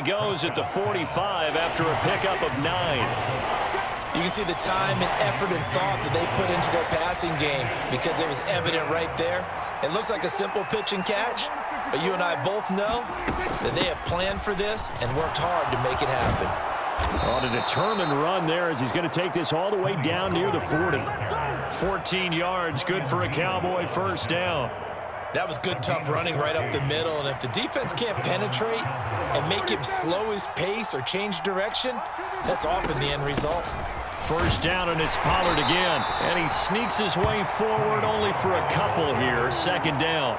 he goes at the 45 after a pickup of 9. You can see the time and effort and thought that they put into their passing game because it was evident right there. It looks like a simple pitch and catch, but you and I both know that they have planned for this and worked hard to make it happen. On a determined run there as he's going to take this all the way down near the 40. 14 yards, good for a Cowboy first down. That was good, tough running right up the middle, and if the defense can't penetrate and make him slow his pace or change direction, that's often the end result. First down, and it's Pollard again. And he sneaks his way forward only for a couple here. Second down.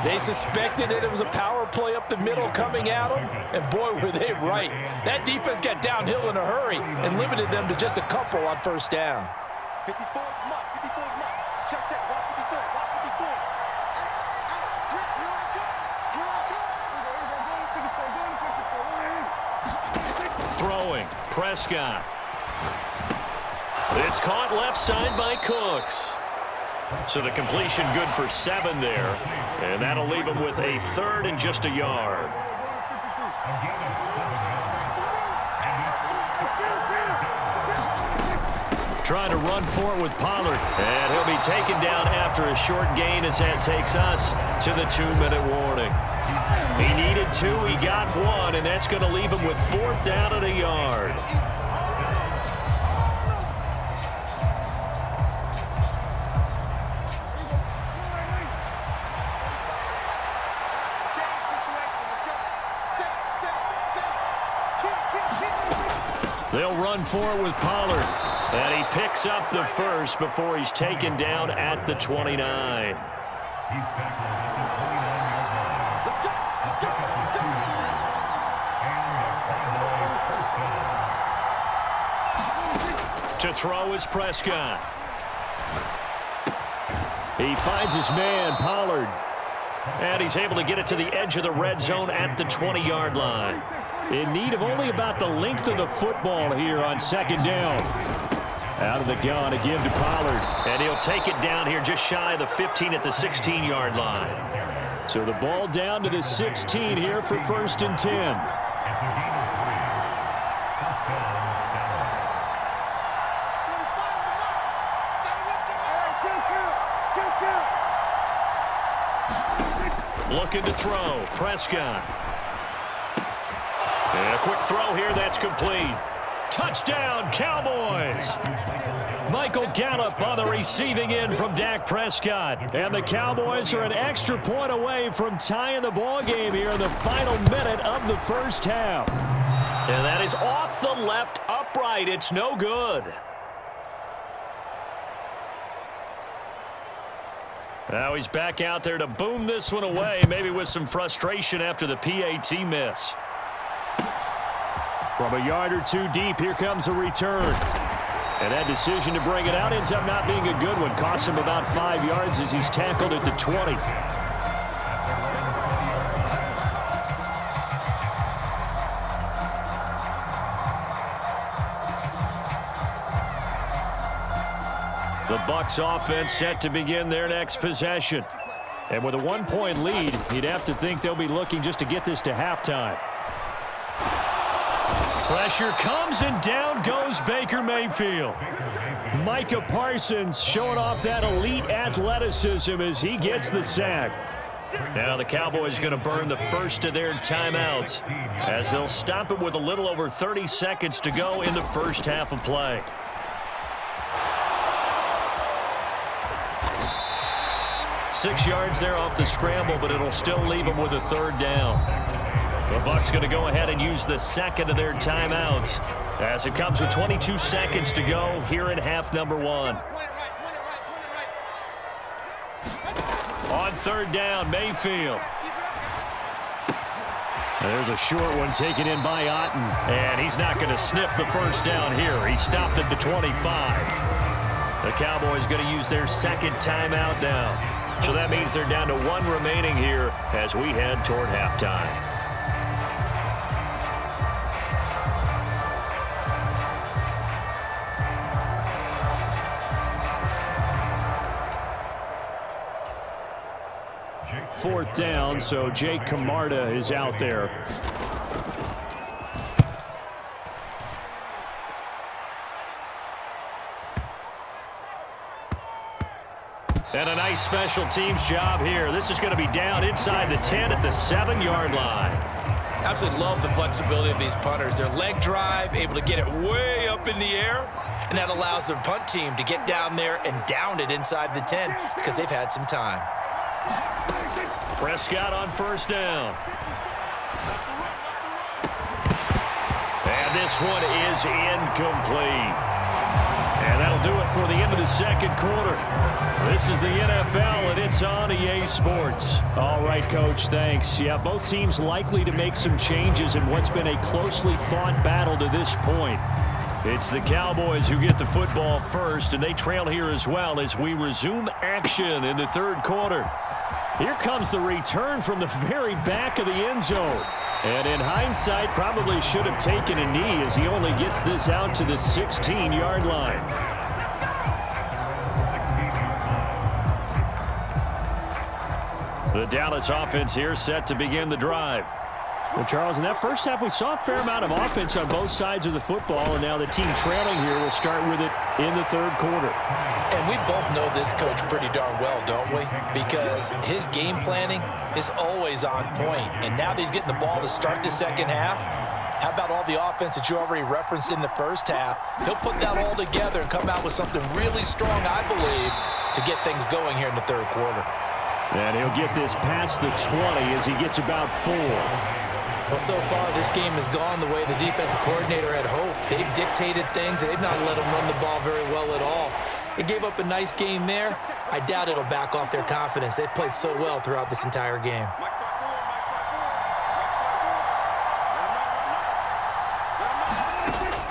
They suspected that it was a power play up the middle coming at them, and boy, were they right. That defense got downhill in a hurry and limited them to just a couple on first down. 54 mark, 54 mark. Check, check, watch 54, watch 54. Throwing, Prescott. It's caught left side by Cooks. So the completion good for 7 there. And that'll leave him with a third and just a yard. Trying to run for it with Pollard. And he'll be taken down after a short gain as that takes us to the 2-minute warning. He needed 2, he got 1, and that's going to leave him with 4th down and a yard. They'll run for it with Pollard. And he picks up the first before he's taken down at the 29. To throw is Prescott. He finds his man, Pollard. And he's able to get it to the edge of the red zone at the 20-yard line. In need of only about the length of the football here on second down. Out of the gun, a give to Pollard. And he'll take it down here just shy of the 15 at the 16-yard line. So the ball down to the 16 here for 1st and 10. Looking to throw, Prescott. And a quick throw here, that's complete. Touchdown, Cowboys! Michael Gallup on the receiving end from Dak Prescott. And the Cowboys are an extra point away from tying the ball game here in the final minute of the first half. And that is off the left upright. It's no good. Now he's back out there to boom this one away, maybe with some frustration after the PAT miss. From a yard or 2 deep, here comes a return. And that decision to bring it out ends up not being a good one. Costs him about 5 yards as he's tackled at the 20. The Bucs offense set to begin their next possession. And with a 1-point lead, you'd have to think they'll be looking just to get this to halftime. Pressure comes, and down goes Baker Mayfield. Micah Parsons showing off that elite athleticism as he gets the sack. Now the Cowboys going to burn the first of their timeouts as they'll stop it with a little over 30 seconds to go in the first half of play. Six yards there off the scramble, but it'll still leave them with a third down. The Bucs going to go ahead and use the second of their timeouts as it comes with 22 seconds to go here in half number 1. On third down, Mayfield. There's a short one taken in by Otten, and he's not going to sniff the first down here. He stopped at the 25. The Cowboys going to use their second timeout now. So that means they're down to 1 remaining here as we head toward halftime. Fourth down, so Jake Camarda is out there. And a nice special teams job here. This is going to be down inside the 10 at the 7-yard line. Absolutely love the flexibility of these punters. Their leg drive, able to get it way up in the air, and that allows their punt team to get down there and down it inside the 10 because they've had some time. Prescott on first down. And this one is incomplete. And that'll do it for the end of the second quarter. This is the NFL, and it's on EA Sports. All right, Coach, thanks. Yeah, both teams likely to make some changes in what's been a closely fought battle to this point. It's the Cowboys who get the football first, and they trail here as well as we resume action in the third quarter. Here comes the return from the very back of the end zone. And in hindsight, probably should have taken a knee as he only gets this out to the 16-yard line. The Dallas offense here set to begin the drive. Well, Charles, in that first half, we saw a fair amount of offense on both sides of the football, and now the team trailing here will start with it in the third quarter. And we both know this coach pretty darn well, don't we? Because his game planning is always on point. And now that he's getting the ball to start the second half, how about all the offense that you already referenced in the first half? He'll put that all together and come out with something really strong, I believe, to get things going here in the third quarter. And he'll get this past the 20 as he gets about 4. Well, so far, this game has gone the way the defensive coordinator had hoped. They've dictated things, and they've not let him run the ball very well at all. They gave up a nice game there. I doubt it'll back off their confidence. They've played so well throughout this entire game.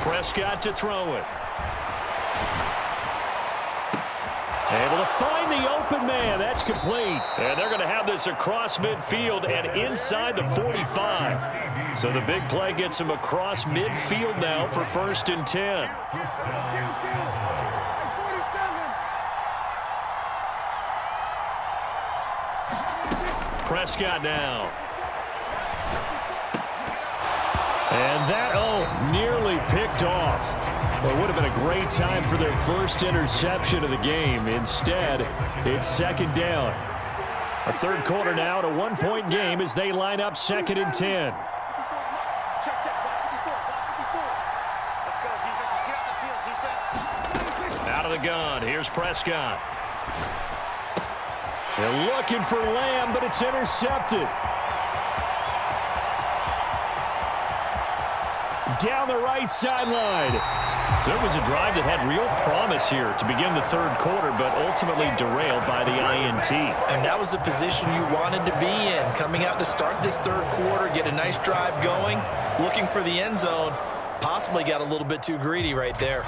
Prescott to throw it. Able to find the open man. That's complete. And they're going to have this across midfield and inside the 45. So the big play gets him across midfield now for 1st and 10. Prescott now. And that, nearly picked off. Well, it would have been a great time for their first interception of the game. Instead, it's 2nd down. A third quarter now at a 1-point game as they line up 2nd and 10. Out of the gun. Here's Prescott. They're looking for Lamb, but it's intercepted. Down the right sideline. So it was a drive that had real promise here to begin the third quarter, but ultimately derailed by the INT. And that was the position you wanted to be in, coming out to start this third quarter, get a nice drive going, looking for the end zone. Possibly got a little bit too greedy right there.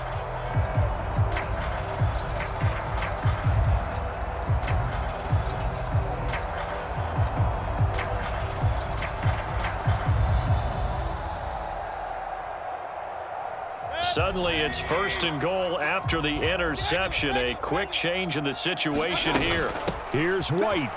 Suddenly, it's 1st and goal after the interception. A quick change in the situation here. Here's White.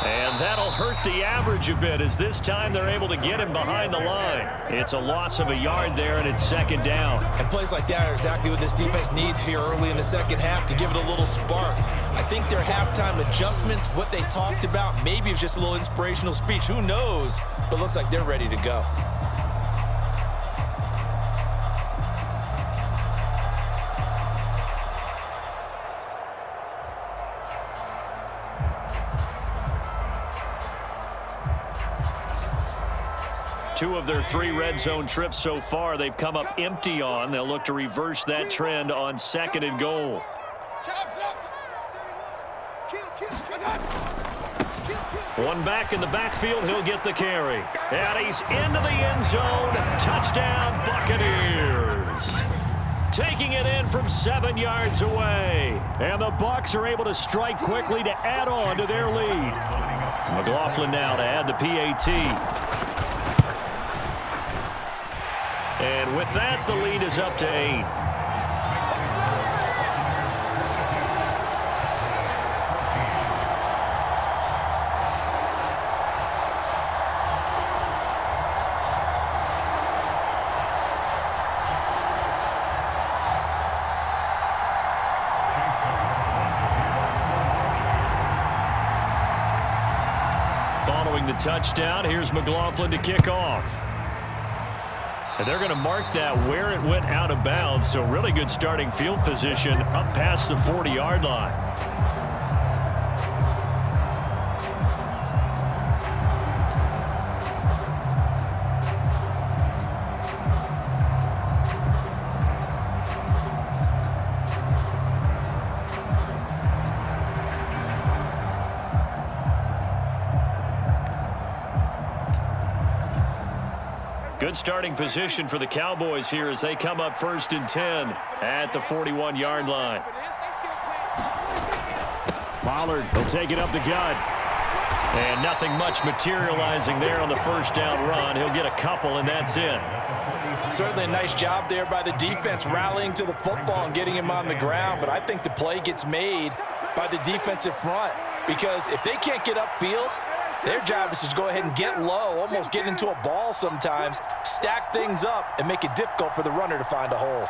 And that'll hurt the average a bit as this time they're able to get him behind the line. It's a loss of a yard there, and it's 2nd down. And plays like that are exactly what this defense needs here early in the second half to give it a little spark. I think their halftime adjustments, what they talked about, maybe it's just a little inspirational speech. Who knows? But looks like they're ready to go. Two of their 3 red zone trips so far, they've come up empty on. They'll look to reverse that trend on 2nd and goal. One back in the backfield, he'll get the carry. And he's into the end zone. Touchdown, Buccaneers. Taking it in from 7 yards away. And the Bucs are able to strike quickly to add on to their lead. McLaughlin now to add the PAT. And with that, the lead is up to 8. the touchdown. Here's McLaughlin to kick off. And they're going to mark that where it went out of bounds, so really good starting field position up past the 40-yard line. Good starting position for the Cowboys here as they come up 1st and 10 at the 41-yard line. Pollard will take it up the gut. And nothing much materializing there on the first down run. He'll get a couple, and that's it. Certainly a nice job there by the defense rallying to the football and getting him on the ground. But I think the play gets made by the defensive front because if they can't get upfield, their job is to go ahead and get low, almost get into a ball sometimes, stack things up, and make it difficult for the runner to find a hole.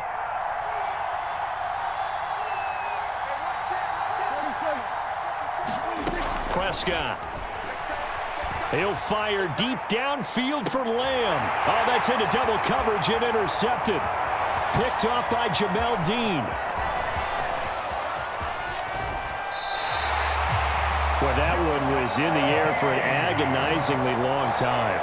Prescott. He'll fire deep downfield for Lamb. Oh, that's into double coverage and intercepted. Picked off by Jamel Dean. Well, that one was in the air for an agonizingly long time.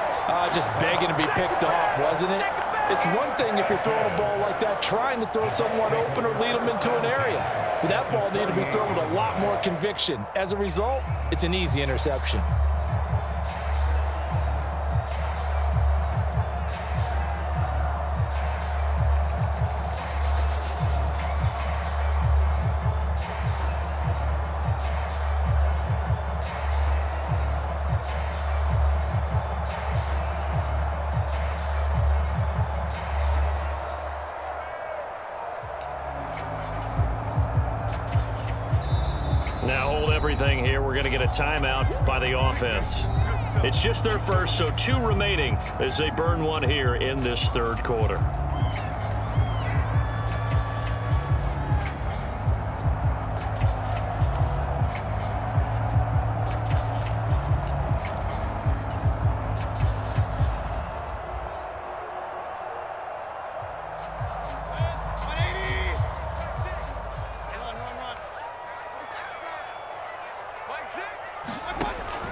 Just begging to be picked off, wasn't it? It's one thing if you're throwing a ball like that, trying to throw someone open or lead them into an area. But that ball needed to be thrown with a lot more conviction. As a result, it's an easy interception. Now hold everything here. We're going to get a timeout by the offense. It's just their first, so 2 remaining as they burn one here in this third quarter.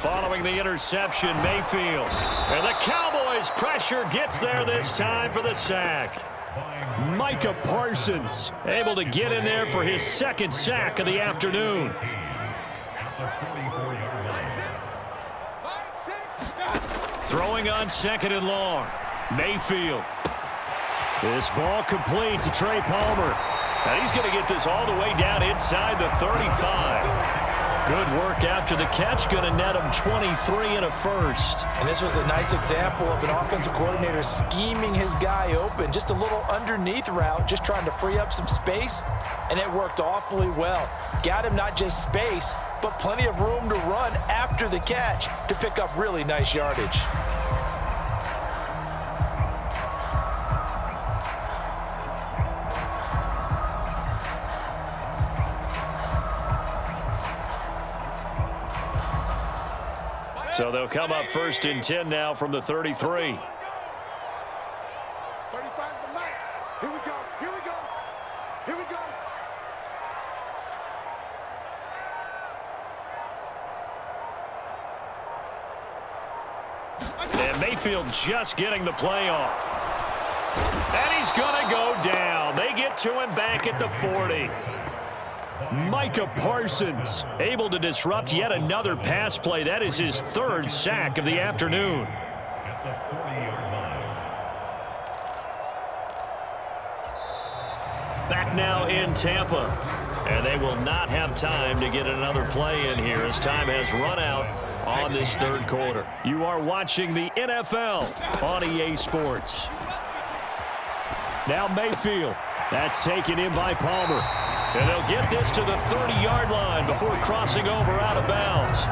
Following the interception, Mayfield. And the Cowboys' pressure gets there this time for the sack. Micah Parsons able to get in there for his 2nd sack of the afternoon. Throwing on 2nd and long. Mayfield. This ball complete to Trey Palmer. And he's going to get this all the way down inside the 35. Good work after the catch. Going to net him 23 and a first. And this was a nice example of an offensive coordinator scheming his guy open. Just a little underneath route, just trying to free up some space. And it worked awfully well. Got him not just space, but plenty of room to run after the catch to pick up really nice yardage. So they'll come up 1st and 10 now from the 33. 35's the mark. Here we go. Here we go. Here we go. And Mayfield just getting the play off. And he's going to go down. They get to him back at the 40. Micah Parsons able to disrupt yet another pass play. That is his 3rd sack of the afternoon. Back now in Tampa. And they will not have time to get another play in here as time has run out on this 3rd quarter. You are watching the NFL on EA Sports. Now Mayfield. That's taken in by Palmer. And they'll get this to the 30-yard line before crossing over out of bounds.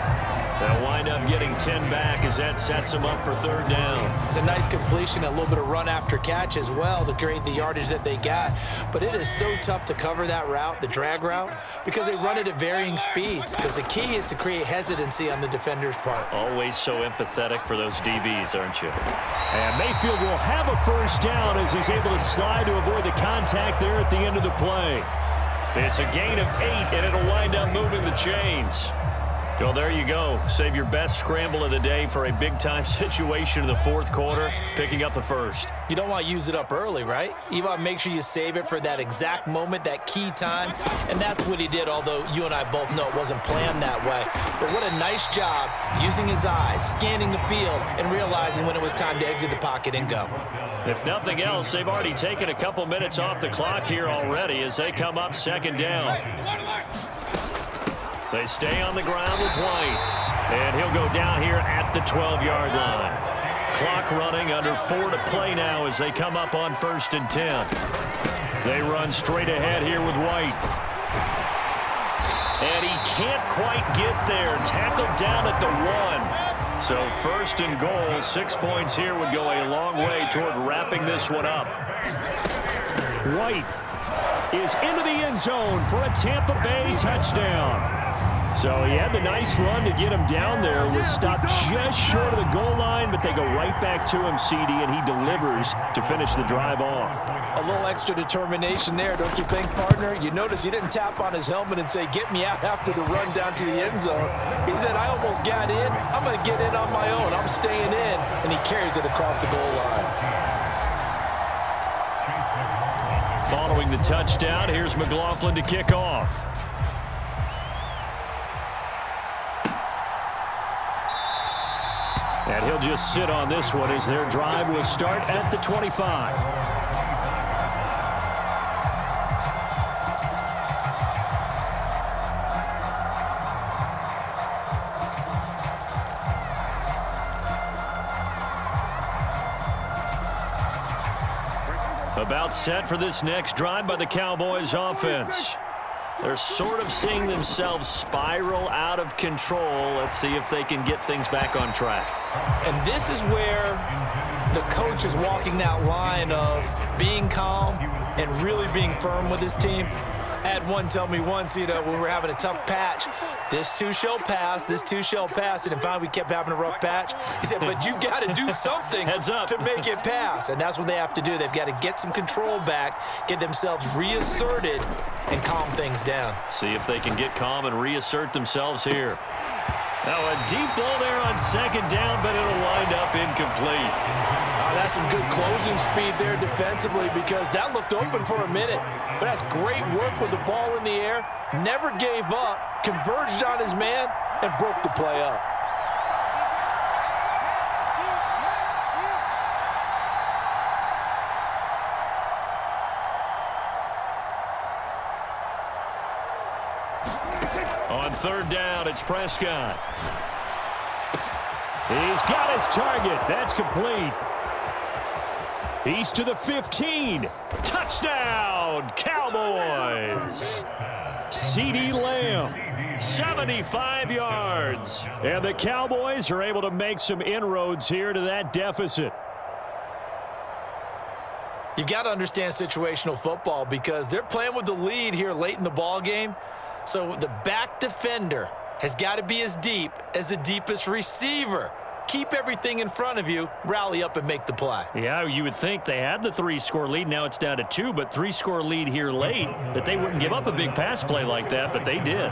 They'll wind up getting 10 back as that sets them up for third down. It's a nice completion, a little bit of run after catch as well to create the yardage that they got. But it is so tough to cover that route, the drag route, because they run it at varying speeds. Because the key is to create hesitancy on the defender's part. Always so empathetic for those DBs, aren't you? And Mayfield will have a first down as he's able to slide to avoid the contact there at the end of the play. It's a gain of 8, and it'll wind up moving the chains. Well, there you go. Save your best scramble of the day for a big-time situation in the fourth quarter, picking up the first. You don't want to use it up early, right? You want to make sure you save it for that exact moment, that key time, and that's what he did, although you and I both know it wasn't planned that way. But what a nice job using his eyes, scanning the field, and realizing when it was time to exit the pocket and go. If nothing else, they've already taken a couple minutes off the clock here already as they come up second down. They stay on the ground with White, and he'll go down here at the 12-yard line. Clock running, under 4 to play now as they come up on 1st and 10. They run straight ahead here with White. And he can't quite get there. Tackled down at the 1. So 1st and goal, 6 points here would go a long way toward wrapping this one up. White is into the end zone for a Tampa Bay touchdown. So he had the nice run to get him down there. Was stopped just short of the goal line, but they go right back to him, CD, and he delivers to finish the drive off. A little extra determination there, don't you think, partner? You notice he didn't tap on his helmet and say, get me out after the run down to the end zone. He said, I almost got in. I'm going to get in on my own. I'm staying in. And he carries it across the goal line. Following the touchdown, here's McLaughlin to kick off. And he'll just sit on this one as their drive will start at the 25. About set for this next drive by the Cowboys offense. They're sort of seeing themselves spiral out of control. Let's see if they can get things back on track. And this is where the coach is walking that line of being calm and really being firm with his team. I had one tell me once, when we were having a tough patch, this too shall pass, this too shall pass. And finally we kept having a rough patch. He said, but you got to do something to make it pass. And that's what they have to do. They've got to get some control back, get themselves reasserted, and calm things down. See if they can get calm and reassert themselves here. Now a deep ball there on second down, but it'll wind up incomplete. That's some good closing speed there defensively because that looked open for a minute. But that's great work with the ball in the air. Never gave up, converged on his man, and broke the play up. On third down, it's Prescott. He's got his target. That's complete. He's to the 15. Touchdown, Cowboys. CeeDee Lamb, 75 yards. And the Cowboys are able to make some inroads here to that deficit. You've got to understand situational football because they're playing with the lead here late in the ball game. So the back defender has got to be as deep as the deepest receiver. Keep everything in front of you, rally up and make the play. Yeah, you would think they had the 3-score lead. Now it's down to 2, but 3-score lead here late, that they wouldn't give up a big pass play like that, but they did.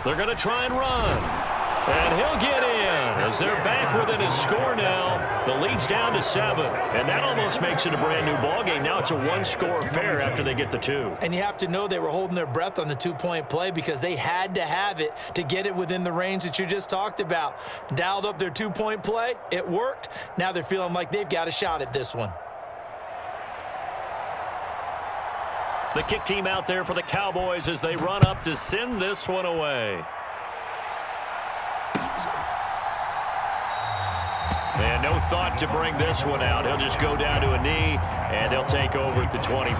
They're going to try and run. And he'll get in as they're back within his score now. The lead's down to 7, and that almost makes it a brand-new ball game. Now it's a 1-score affair after they get the 2. And you have to know they were holding their breath on the 2-point play because they had to have it to get it within the range that you just talked about. Dialed up their 2-point play. It worked. Now they're feeling like they've got a shot at this one. The kick team out there for the Cowboys as they run up to send this one away. And no thought to bring this one out. He'll just go down to a knee, and they'll take over at the 25.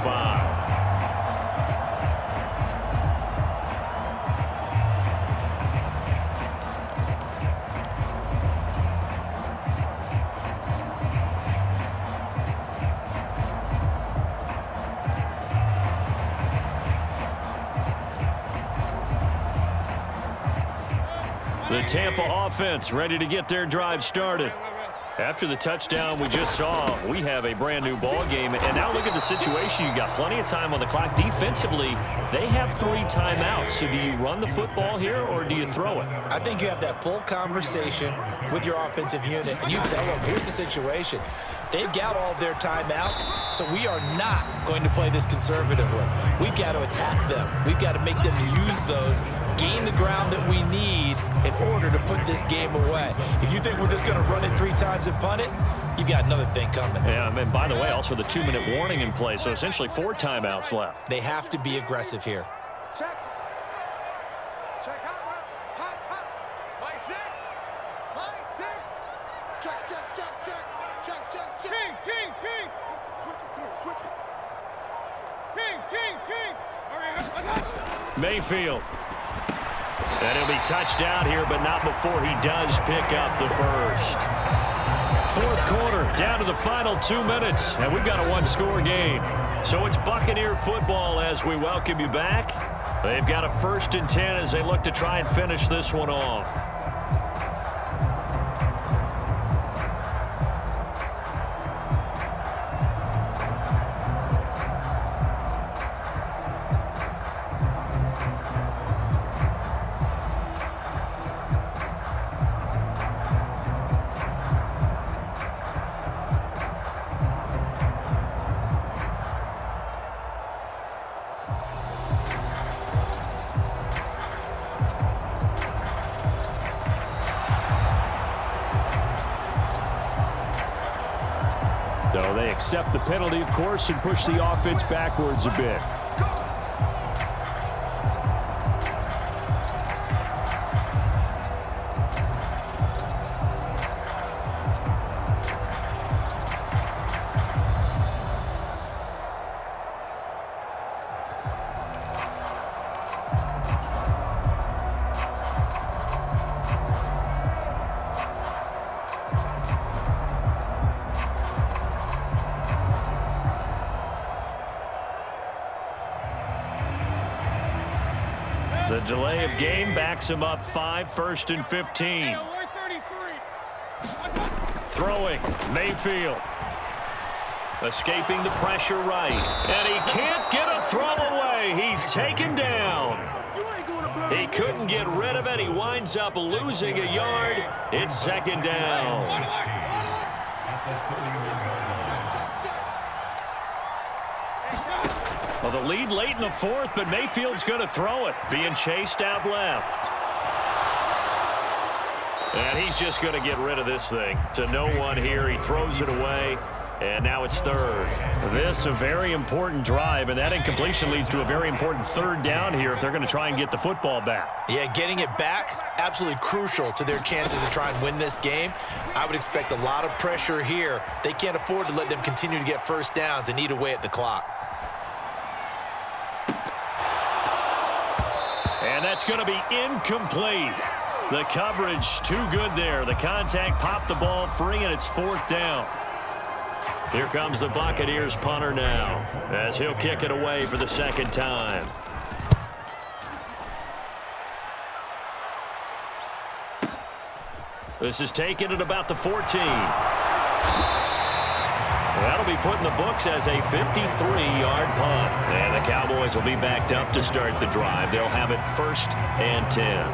The Tampa offense ready to get their drive started. After the touchdown we just saw, we have a brand new ball game. And now look at the situation. You've got plenty of time on the clock. Defensively, they have 3 timeouts. So do you run the football here or do you throw it? I think you have that full conversation with your offensive unit, and you tell them, here's the situation. They've got all their timeouts, so we are not going to play this conservatively. We've got to attack them. We've got to make them use those, gain the ground that we need in order to put this game away. If you think we're just going to run it 3 times and punt it, you've got another thing coming. Yeah, and by the way, also the 2-minute warning in play, so essentially 4 timeouts left. They have to be aggressive here. Check. Check hot route. Hot, hot. Mike 6. Mike 6. Check, check, check, check. Check, check, check. Kings. Switch it, Kings, switch it. Kings. All right, let's go. Mayfield. And he'll be touched out here, but not before he does pick up the first. 4th quarter, down to the final 2 minutes, and we've got a 1-score game. So it's Buccaneer football as we welcome you back. They've got a 1st and 10 as they look to try and finish this one off. So they accept the penalty, of course, and push the offense backwards a bit. The delay of game backs him up 5, 1st and 15. Throwing, Mayfield. Escaping the pressure right. And he can't get a throw away. He's taken down. He couldn't get rid of it. He winds up losing a yard. It's 2nd down. Well, the lead late in the 4th, but Mayfield's going to throw it, being chased out left. And he's just going to get rid of this thing. To no one here. He throws it away, and now it's 3rd. This a very important drive, and that incompletion leads to a very important 3rd down here if they're going to try and get the football back. Yeah, getting it back, absolutely crucial to their chances to try and win this game. I would expect a lot of pressure here. They can't afford to let them continue to get 1st downs and eat away at the clock. And that's going to be incomplete. The coverage too good there. The contact popped the ball free, and it's 4th down. Here comes the Buccaneers punter now as he'll kick it away for the 2nd time. This is taken at about the 14. That'll be put in the books as a 53-yard punt. And the Cowboys will be backed up to start the drive. They'll have it 1st and 10.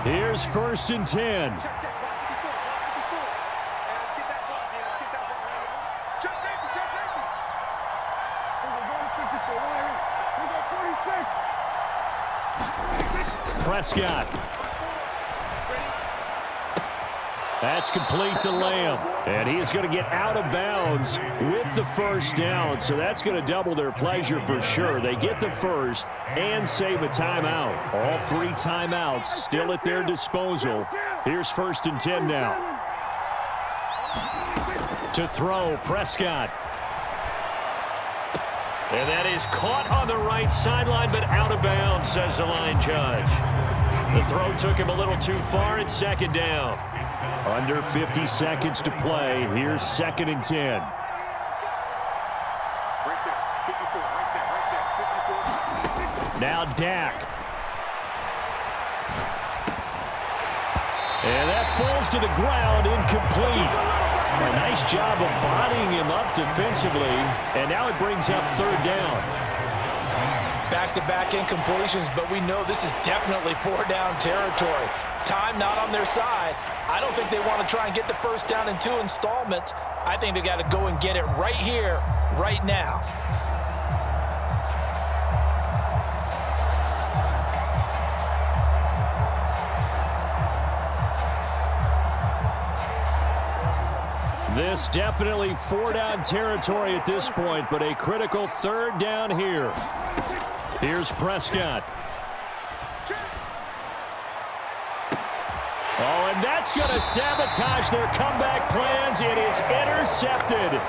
Here's 1st and 10. Check, check. Watch what he's doing. Watch what he's doing. And let's get that ball, man. Let's get that ball. Check safety. Check safety. We got 46. Prescott. That's complete to Lamb. And he is going to get out of bounds with the 1st down. So that's going to double their pleasure for sure. They get the 1st and save a timeout. All 3 timeouts still at their disposal. Here's 1st and 10 now. To throw, Prescott. And that is caught on the right sideline, but out of bounds, says the line judge. The throw took him a little too far. It's 2nd down. Under 50 seconds to play. Here's 2nd and 10. 54, right there, 54. Now Dak. And that falls to the ground, incomplete. A nice job of bodying him up defensively, and now it brings up third down. Back-to-back incompletions, but we know this is definitely four-down territory. Time not on their side. I don't think they want to try and get the first down in 2 installments. I think they got to go and get it right here, right now. This definitely four-down territory at this point, but a critical third down here. Here's Prescott. Oh, and that's going to sabotage their comeback plans. It is intercepted.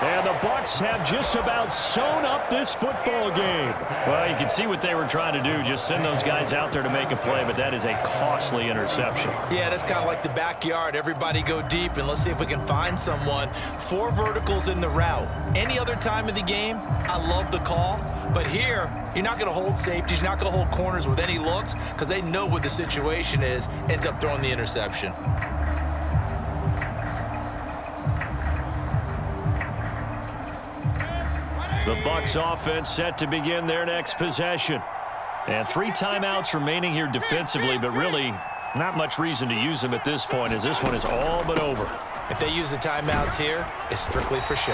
And the Bucs have just about sewn up this football game. Well, you can see what they were trying to do. Just send those guys out there to make a play, but that is a costly interception. Yeah, that's kind of like the backyard. Everybody go deep, and let's see if we can find someone. 4 verticals in the route. Any other time of the game, I love the call. But here, you're not going to hold safeties. You're not going to hold corners with any looks because they know what the situation is. Ends up throwing the interception. The Bucs offense set to begin their next possession. And 3 timeouts remaining here defensively, but really not much reason to use them at this point as this one is all but over. If they use the timeouts here, it's strictly for show.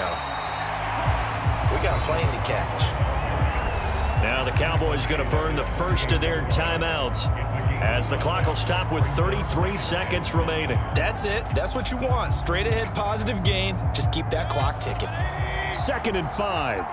We got a plane to catch. Now the Cowboys going to burn the first of their timeouts as the clock will stop with 33 seconds remaining. That's it. That's what you want. Straight ahead positive gain. Just keep that clock ticking. 2nd and 5.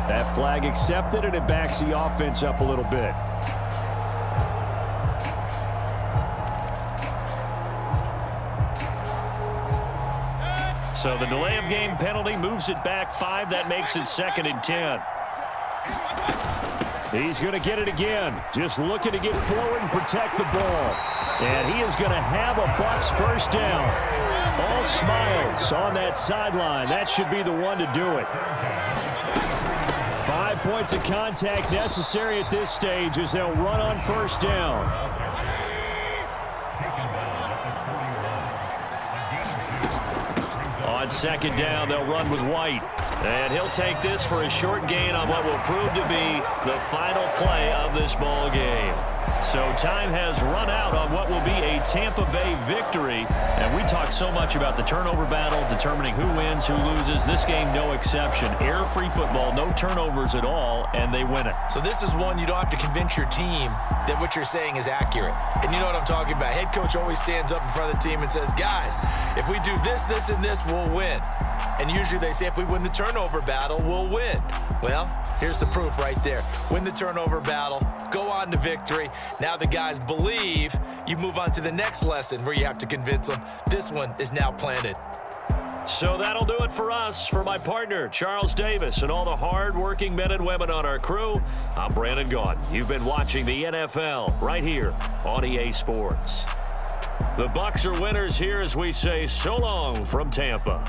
That flag accepted, and it backs the offense up a little bit. So the delay of game penalty moves it back 5. That makes it 2nd and 10. He's going to get it again. Just looking to get forward and protect the ball. And he is going to have a Bucs first down. All smiles on that sideline. That should be the one to do it. 5 points of contact necessary at this stage as they'll run on first down. On 2nd down, they'll run with White. And he'll take this for a short gain on what will prove to be the final play of this ball game. So time has run out on what will be a Tampa Bay victory. And we talk so much about the turnover battle, determining who wins, who loses. This game, no exception. Error-free football, no turnovers at all, and they win it. So this is one you don't have to convince your team that what you're saying is accurate. And you know what I'm talking about. Head coach always stands up in front of the team and says, guys, if we do this, this, and this, we'll win. And usually they say if we win the turnover battle, we'll win. Well, here's the proof right there. Win the turnover battle, go on to victory. Now the guys believe. You move on to the next lesson where you have to convince them. This one is now planted. So that'll do it for us. For my partner, Charles Davis, and all the hard-working men and women on our crew, I'm Brandon Gaudin. You've been watching the NFL right here on EA Sports. The Bucs are winners here as we say so long from Tampa.